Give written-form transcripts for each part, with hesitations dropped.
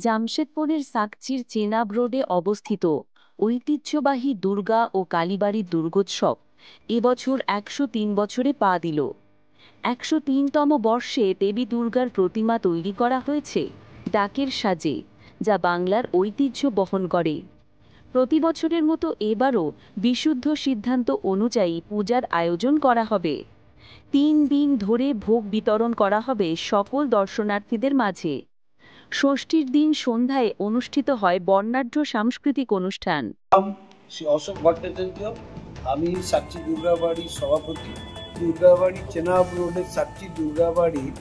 জামশেদপুরের সাকচির চেনাব রোডে অবস্থিত ঐতিহ্যবাহী দুর্গা ও কালীবাড়ির দুর্গোৎসব এবছর ১০৩ বছরে পা দিল। ১০৩তম বর্ষে দেবী দুর্গার প্রতিমা তৈরি করা হয়েছে ডাকের সাজে, যা বাংলার ঐতিহ্য বহন করে। প্রতি বছরের মতো এবারও বিশুদ্ধ সিদ্ধান্ত অনুযায়ী পূজার আয়োজন করা হবে। ৩ দিন ধরে ভোগ বিতরণ করা হবে সকল দর্শনার্থীদের মাঝে। ষষ্ঠীর দিন সন্ধ্যায় অনুষ্ঠিত হয় বর্ণাঢ্য সাংস্কৃতিক অনুষ্ঠান। শ্রী অশোক ভট্টাচার্য, আমি সাকচি দুর্গাবাড়ির সভাপতি। দুর্গাবাড়ি চেনাব রোডের সাকচি দুর্গাবাড়ির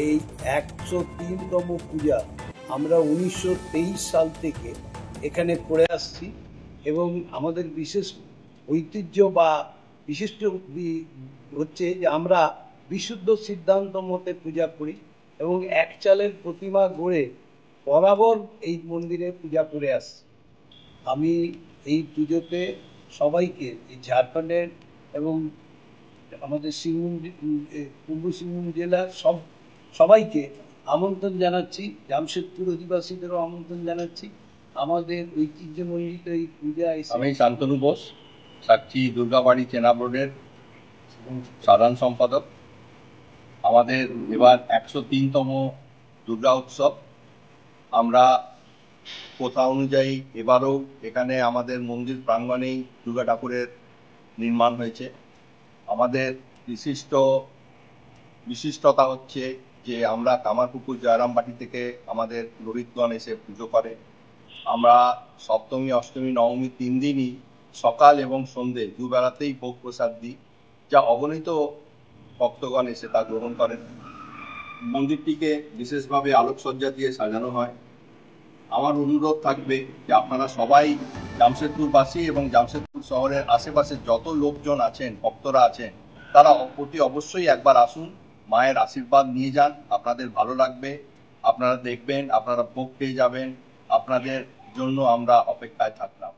এই ১০৩তম পূজা আমরা ১৯২৩ সাল থেকে এখানে করে আসছি এবং আমাদের বিশেষ ঐতিহ্য বা বিশিষ্ট হচ্ছে যে আমরা বিশুদ্ধ সিদ্ধান্ত মতে পূজা করি এবং এক চালের প্রতিমা গড়ে বরাবর এই মন্দিরে পূজা করে আসছি। আমি এই পুজোতে সবাইকে, এই ঝাড়খণ্ডের এবং আমাদের সিংভূম পূর্ব সিংভূম জেলার সবাইকে আমন্ত্রণ জানাচ্ছি। জামশেদপুর অধিবাসীদেরও আমন্ত্রণ জানাচ্ছি আমাদের ঐতিহ্যমণ্ডিত এই পূজায়। আমি শান্তনু বোস, সাকচি দুর্গাবাড়ি চেনাব রোডের সাধারণ সম্পাদক। আমাদের এবার ১০৩তম দুর্গা উৎসব। আমরা প্রথা অনুযায়ী এবারও এখানে আমাদের মন্দির প্রাঙ্গণেই দুর্গা ঠাকুরের নির্মাণ হয়েছে। আমাদের বিশিষ্টতা হচ্ছে যে আমরা কামারপুকুর জয়রামবাটি থেকে আমাদের লোহিতগণ এসে পুজো করে। আমরা সপ্তমী, অষ্টমী, নবমী ৩ দিনই সকাল এবং সন্ধ্যে দুবেলাতেই ভোগ প্রসাদ দিই, যা অগণিত ভক্তগণ এসে তা গ্রহণ করেন। মন্দিরটিকে বিশেষভাবে আলোকসজ্জা দিয়ে সাজানো হয়। আমার অনুরোধ থাকবে যে আপনারা সবাই জামশেদপুরবাসী এবং জামশেদপুর শহরের আশেপাশে যত লোকজন আছেন, ভক্তরা আছেন, তারা অতি অবশ্যই একবার আসুন, মায়ের আশীর্বাদ নিয়ে যান। আপনাদের ভালো লাগবে, আপনারা দেখবেন, আপনারা ভোগ পেয়ে যাবেন। আপনাদের জন্য আমরা অপেক্ষায় থাকলাম।